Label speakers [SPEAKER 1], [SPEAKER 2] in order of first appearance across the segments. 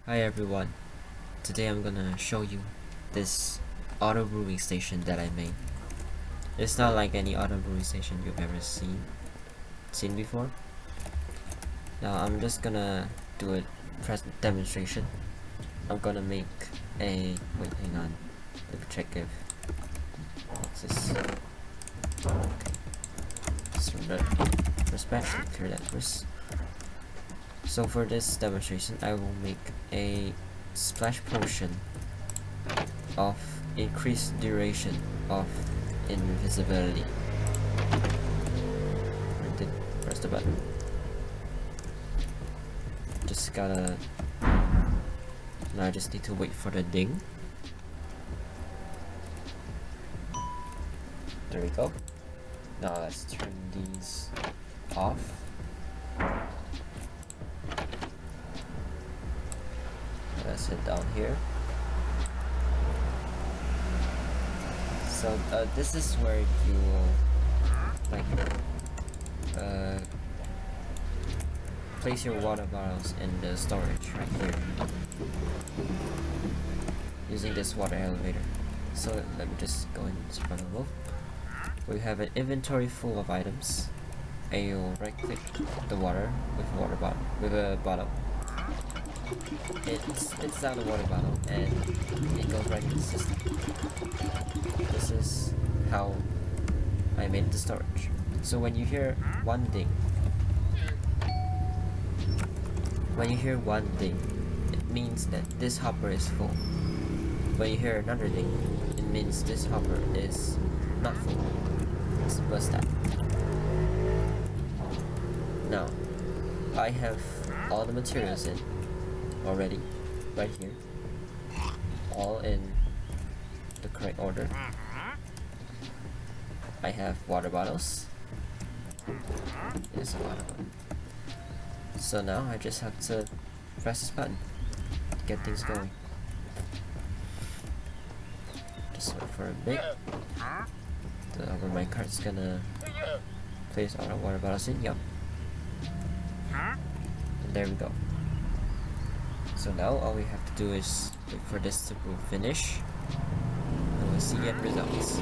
[SPEAKER 1] Hi everyone, today I'm gonna show you this auto brewing station that I made. It's not like any auto brewing station you've ever seen before. Now I'm just gonna do a demonstration. I'm gonna make wait, hang on, let me check if what's this. Okay, so first batch, clear that first. So for this demonstration, I will make a splash potion of increased duration of invisibility. I did press the button. Just gotta. Now I just need to wait for the ding. There we go. Now let's turn these off. Let's hit down here. So this is where you will place your water bottles in the storage right here using this water elevator. So let me just go in survival. We have an inventory full of items, and you'll right click the water with a bottle. It spits out a water bottle and it goes right into the system. This is how I made the storage. So when you hear one ding, it means that this hopper is full. When you hear another ding, it means this hopper is not full. Simple as that. Now, I have all the materials in already, right here, all in the correct order. I have water bottles. There's a water bottle. So now I just have to press this button to get things going. Just wait for a bit. The my card's gonna place all our water bottles in. Yup. And there we go. So now all we have to do is wait for this to finish, and we'll see end results.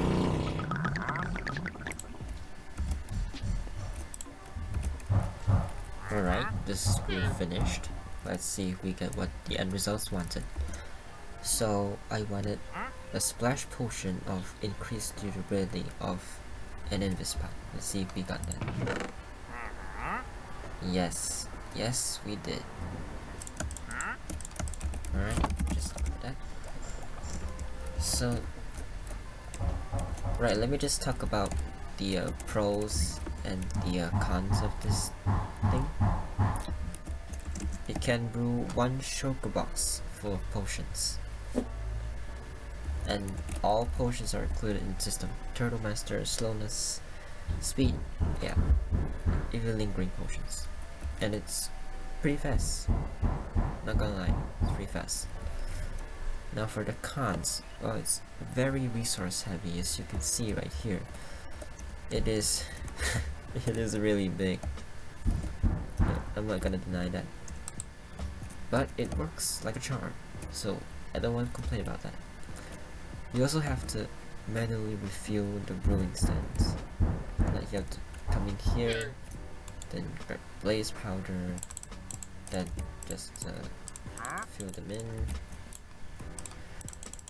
[SPEAKER 1] Alright, this is finished. Let's see if we get what the end results wanted. So I wanted a splash potion of increased durability of an invis pack. Let's see if we got that. Yes, we did. Alright, just look at that. So, right, let me just talk about the pros and the cons of this thing. It can brew one shulker box full of potions, and all potions are included in the system. Turtle Master, slowness, speed, yeah, even lingering potions, and it's pretty fast. Not gonna lie, it's pretty fast. Now for the cons, well, it's very resource heavy, as you can see right here. It is it is really big. Yeah, I'm not gonna deny that, but it works like a charm, so I don't want to complain about that. You also have to manually refuel the brewing stands. Like you have to come in here, then grab blaze powder, then just fill them in.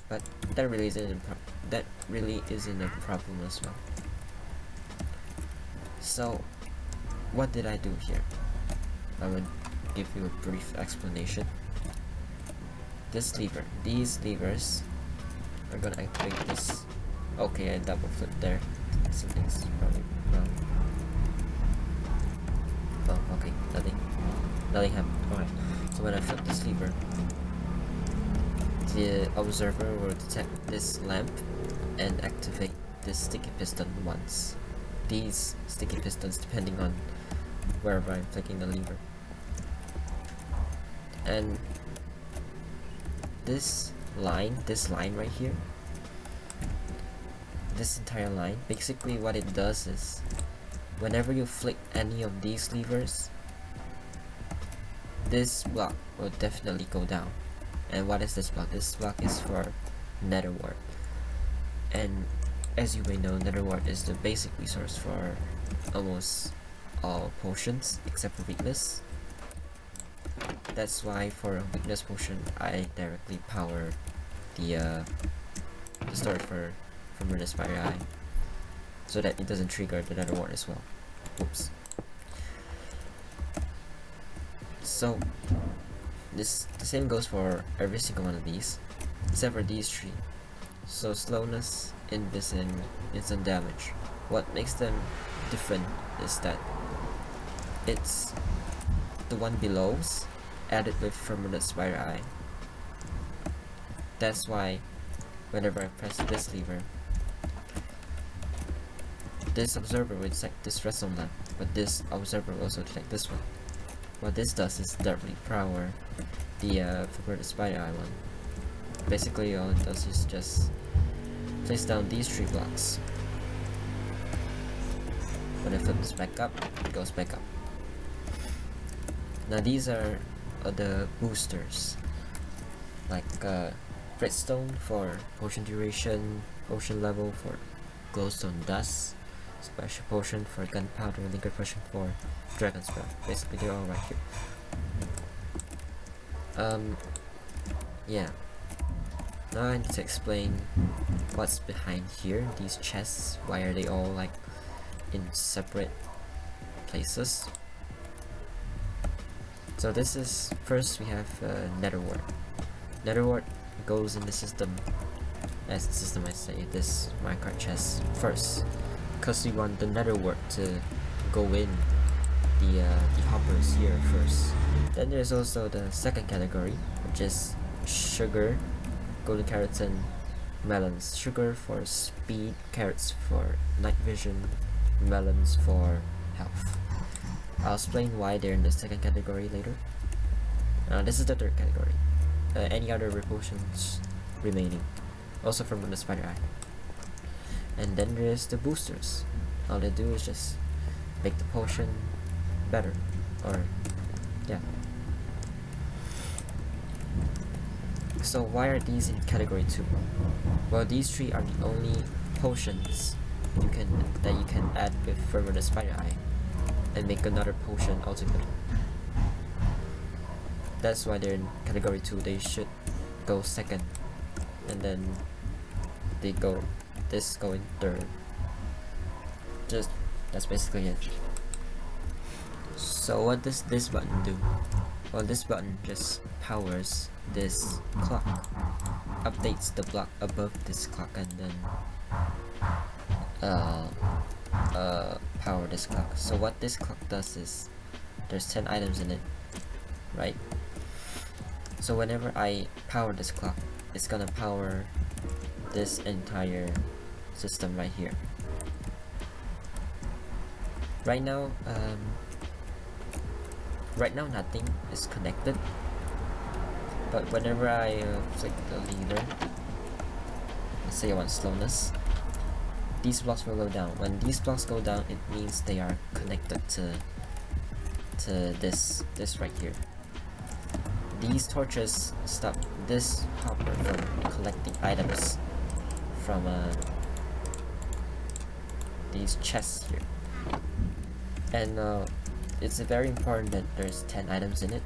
[SPEAKER 1] But that really isn't a problem as well. So what did I do here? I would give you a brief explanation. This lever, these levers are gonna activate this. Okay, I double flipped there. Something's probably wrong. Oh, okay, nothing happened. Alright, so when I flip this lever, the observer will detect this lamp and activate this sticky piston once. These sticky pistons, depending on wherever I'm flicking the lever. And this line right here, this entire line, basically what it does is whenever you flick any of these levers, this block will definitely go down. And what is this block? This block is for nether wart. And as you may know, nether wart is the basic resource for almost all potions except for weakness. That's why for a weakness potion I directly power the storage for Murderous Fire Eye, so that it doesn't trigger the nether wart as well. Oops. So the same goes for every single one of these, except for these three. So slowness, invis, and instant damage. What makes them different is that it's the one below's added with Murderous Fire Eye. That's why whenever I press this lever, this observer will detect this redstone lamp, but this observer will also detect this one. What this does is directly power the Murderous Fire Eye one. Basically all it does is just place down these 3 blocks. When I flip this back up, it goes back up. Now these are the boosters, like Redstone for potion duration, potion level for glowstone dust, special potion for gunpowder, liquid potion for dragon spell. Basically they're all right here. Yeah. Now I need to explain what's behind here, these chests. Why are they all like in separate places? So this is, first we have nether wart. Nether wart goes in the system, as the system I say, this minecart chest first, because we want the nether wart to go in the hoppers here first. Then there's also the second category, which is sugar, golden carrots, and melons. Sugar for speed, carrots for night vision, melons for health. I'll explain why they're in the second category later. This is the third category. Any other potions remaining, also from the Spider Eye. And then there's the boosters. All they do is just make the potion better, or yeah. So why are these in category 2? Well, these 3 are the only potions you can add with the Spider Eye and make another potion altogether. That's why they're in category 2. They should go second, and then this go in third. Just that's basically it. So what does this button do? Well, this button just powers this clock, updates the block above this clock, and then power this clock. So what this clock does is, there's 10 items in it, right? So whenever I power this clock, it's gonna power this entire system right here. Right now nothing is connected, but whenever I flick the lever, let's say I want slowness, these blocks will go down. When these blocks go down, it means they are connected to this right here. These torches stop this hopper from collecting items from these chests here. And it's very important that there's 10 items in it,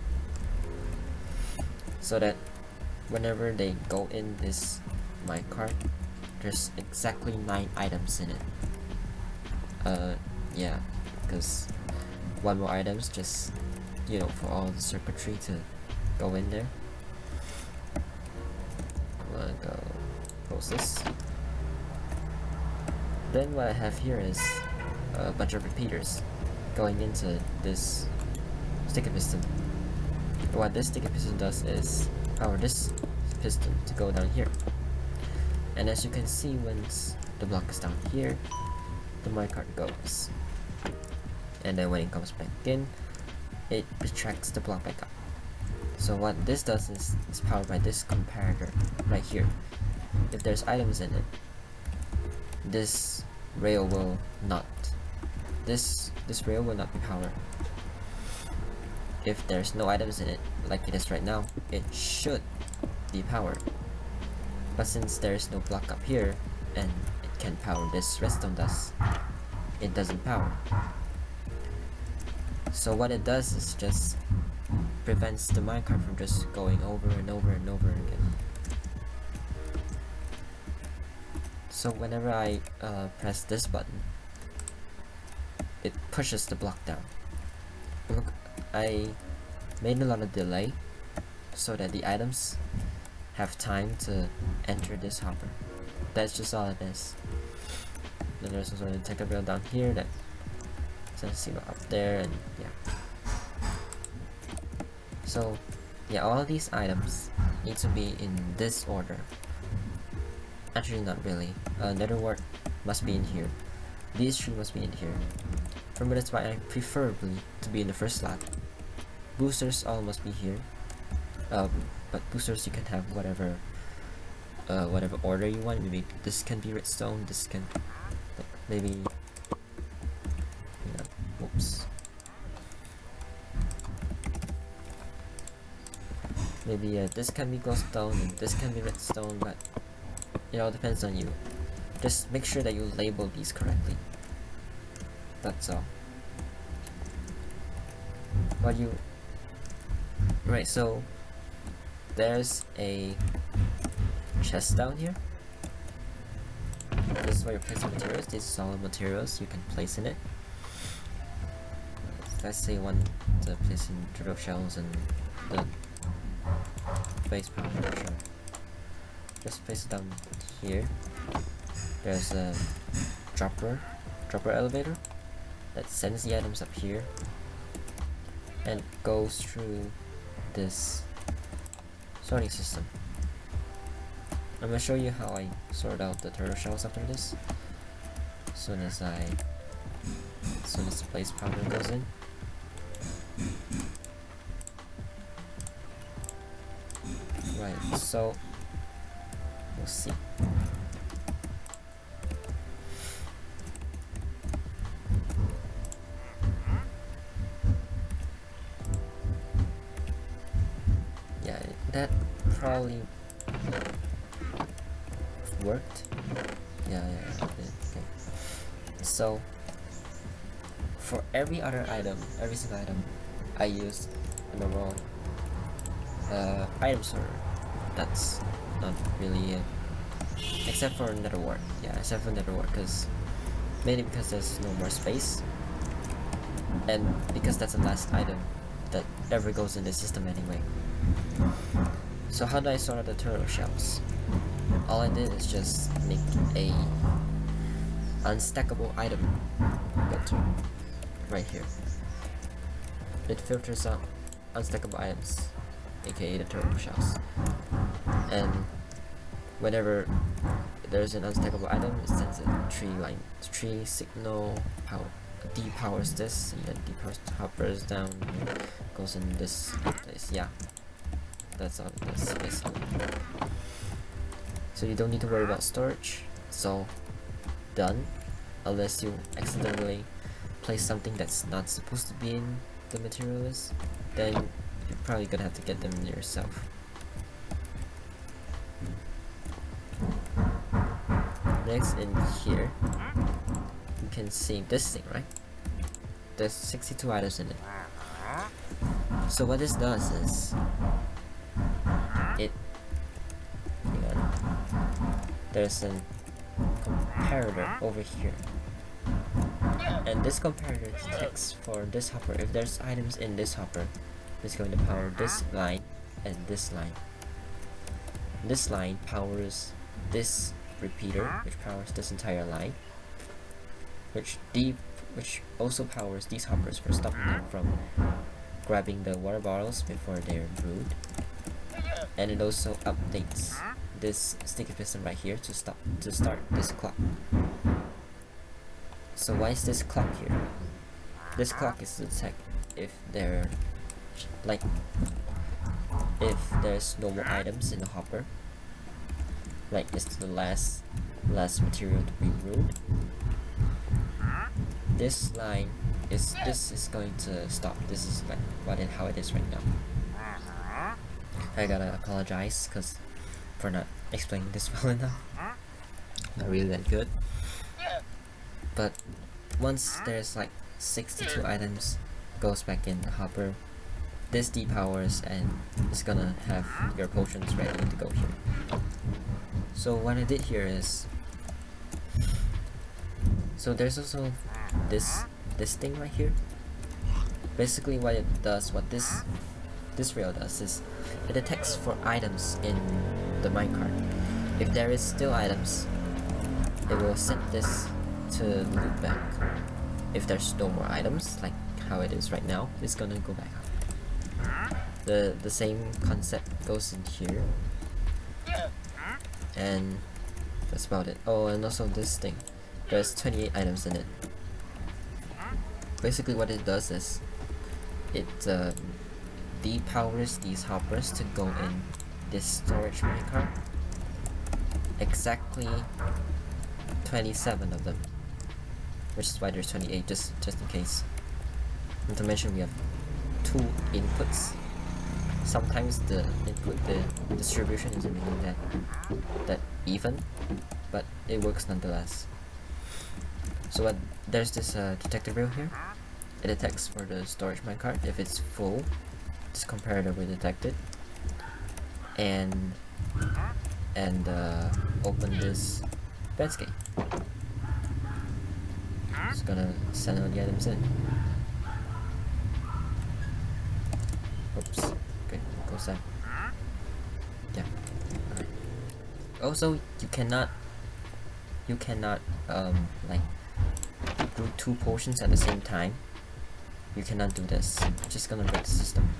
[SPEAKER 1] so that whenever they go in this minecart, there's exactly 9 items in it. Yeah, because one more items just, you know, for all the circuitry to go in there. I'm gonna go close this. Then what I have here is a bunch of repeaters going into this sticky piston. What this sticky piston does is power this piston to go down here. And as you can see, once the block is down here, the minecart goes. And then when it comes back in, it retracts the block back up. So what this does is it's powered by this comparator right here. If there's items in it, this rail will not. This rail will not be powered. If there's no items in it, like it is right now, it should be powered. But since there's no block up here, and it can power this redstone dust, it doesn't power. So what it does is just prevents the minecart from just going over and over and over again. So whenever I press this button, it pushes the block down. Look, I made a lot of delay so that the items have time to enter this hopper. That's just all it is. Then there's also a detector rail down here that sends signal up there, and yeah. So yeah, all of these items need to be in this order. Actually, not really. Nether wart must be in here. These three must be in here. For me, that's why I preferably to be in the first slot. Boosters all must be here. But boosters you can have whatever order you want. Maybe this can be redstone. This can maybe. Oops. Maybe this can be glowstone and this can be redstone, but it all depends on you. Just make sure that you label these correctly. That's all. Right, so there's a chest down here. This is where you place the materials. These are solid materials you can place in it. Let's say you want to place in turtle shells and the base powder, sure. Just place it down here. There's a dropper elevator that sends the items up here and goes through this sorting system. I'm gonna show you how I sort out the turtle shells after this. As soon as the place powder goes in. Right, so we'll see. Yeah, that probably worked. Yeah, okay. So for every other item, every single item, I use a normal item sorter. That's not really it. Except for nether wart. Yeah, except for nether wart, mainly because there's no more space, and because that's the last item that ever goes in the system anyway. So how do I sort out the turtle shells? All I did is just make a unstackable item filter right here. It filters out unstackable items, aka the turtle shells. And whenever there's an unstackable item, it sends a tree signal, depowers this, and then depowers the hoppers down, goes in this place. Yeah, that's all it is basically. So you don't need to worry about storage. It's all done, unless you accidentally place something that's not supposed to be in the material list. Then you're probably gonna have to get them yourself. Next, in here, you can see this thing, right? There's 62 items in it. So what this does is, there's a comparator over here, and this comparator detects for this hopper. If there's items in this hopper, it's going to power this line and this line. This line powers this repeater, which powers this entire line, which also powers these hoppers for stopping them from grabbing the water bottles before they're brewed, and it also updates this sticky piston right here to start this clock. So why is this clock here? This clock is to detect if there's no more items in the hopper, like it's the last material to be brewed. This line is going to stop. This is like how it is right now. I gotta apologize for not explaining this well enough. Not really that good. But once there's like 62 items, goes back in the hopper. This depowers and it's gonna have your potions ready to go here. So what I did here is, so there's also this thing right here. Basically what it does, what this rail does is it detects for items in the minecart. If there is still items, it will send this to loop back. If there's no more items, like how it is right now, it's gonna go back up. The same concept goes in here, and that's about it. Oh, and also this thing, there's 28 items in it. Basically what it does is it depowers these hoppers to go in this storage minecart. Exactly 27 of them, which is why there's 28, just in case. Not to mention we have 2 inputs. Sometimes the distribution isn't really that even, but it works nonetheless. So there's this detector rail here. It detects for the storage minecart. If it's full, this comparator will detect it and open this fence gate. It's gonna send all the items in. Oops. Okay, close that. Yeah. Alright. Also, you cannot like brew 2 potions at the same time. You cannot do this. It's just gonna break the system.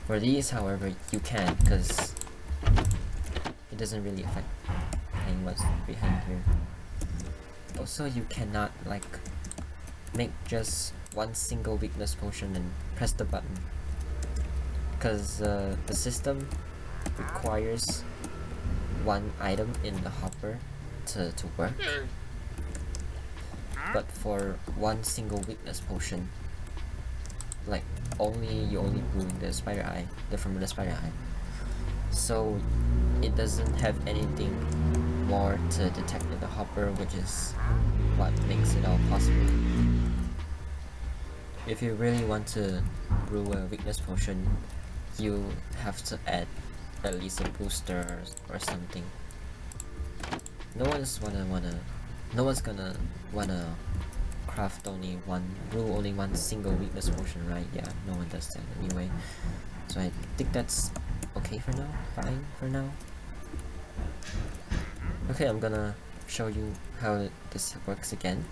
[SPEAKER 1] For these, however, you can, because it doesn't really affect what's behind here. Also, you cannot like make just one single weakness potion and press the button, because the system requires one item in the hopper to work. But for one single weakness potion, like you only brewing the spider eye, from the spider eye, so it doesn't have anything more to detect in the hopper, which is what makes it all possible. If you really want to brew a weakness potion, you have to add at least a booster or something. No one's gonna wanna craft brew only one single weakness potion, right? Yeah, no one does that anyway. So I think that's okay for now, fine for now. Okay, I'm gonna show you how this works again.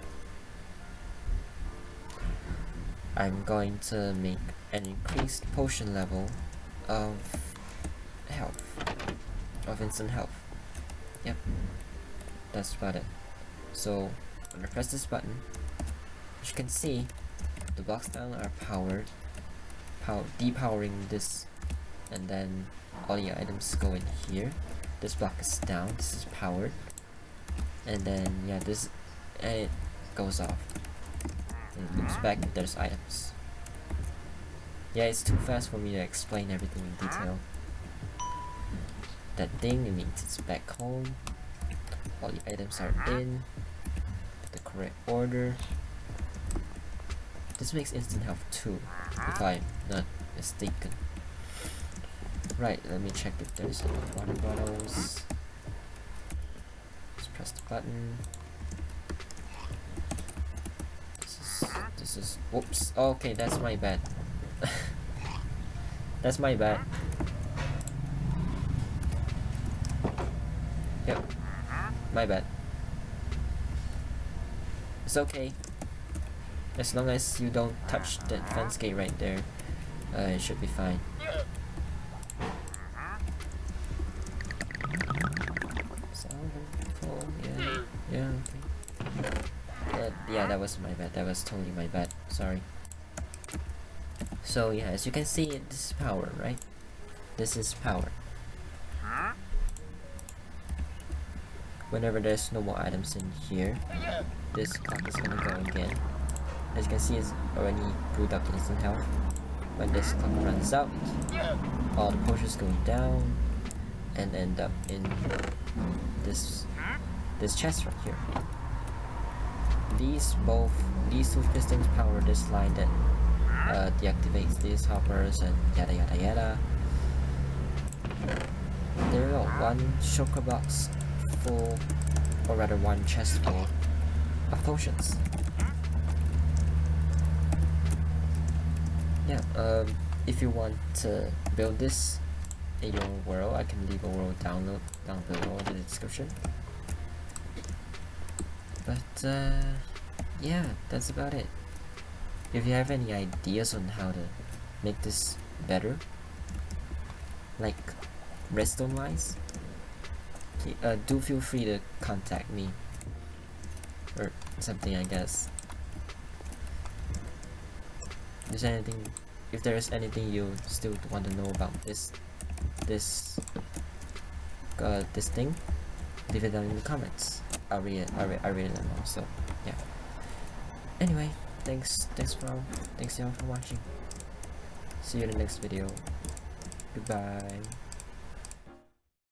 [SPEAKER 1] I'm going to make an increased potion level of instant health. Yep, that's about it. So I'm gonna press this button. As you can see, the blocks down are depowering this, and then all the items go in here. This block is down, this is powered, and then yeah, and it goes off and it loops back if there's items. Yeah, it's too fast for me to explain everything in detail. That thing, it means it's back home. All the items are in the correct order. This makes instant health too, if I'm not mistaken. Right, let me check if there's any water bottles. Just press the button. This is whoops. Oh, okay, that's my bad. That's my bad. Yep, my bad. It's okay. As long as you don't touch that fence gate right there, it should be fine. Yeah, okay. Yeah, that was my bad. That was totally my bad. Sorry. So yeah, as you can see, this is power, right? This is power. Whenever there's no more items in here, this clock is gonna go again. As you can see, it's already brewed up instant health. when this clock runs out, all the potions go down and end up in this chest right here. These two pistons power this line that deactivates these hoppers and yada yada yada. There we go, one shulker box full, or rather one chest full of potions. Yeah, if you want to build this in your world, I can leave a world download down below in the description. But yeah, that's about it. If you have any ideas on how to make this better, like redstone wise, do feel free to contact me or something, I guess. If there's anything you still want to know about this thing, leave it down in the comments. I read it all. So yeah. Anyway, thanks y'all for watching. See you in the next video. Goodbye.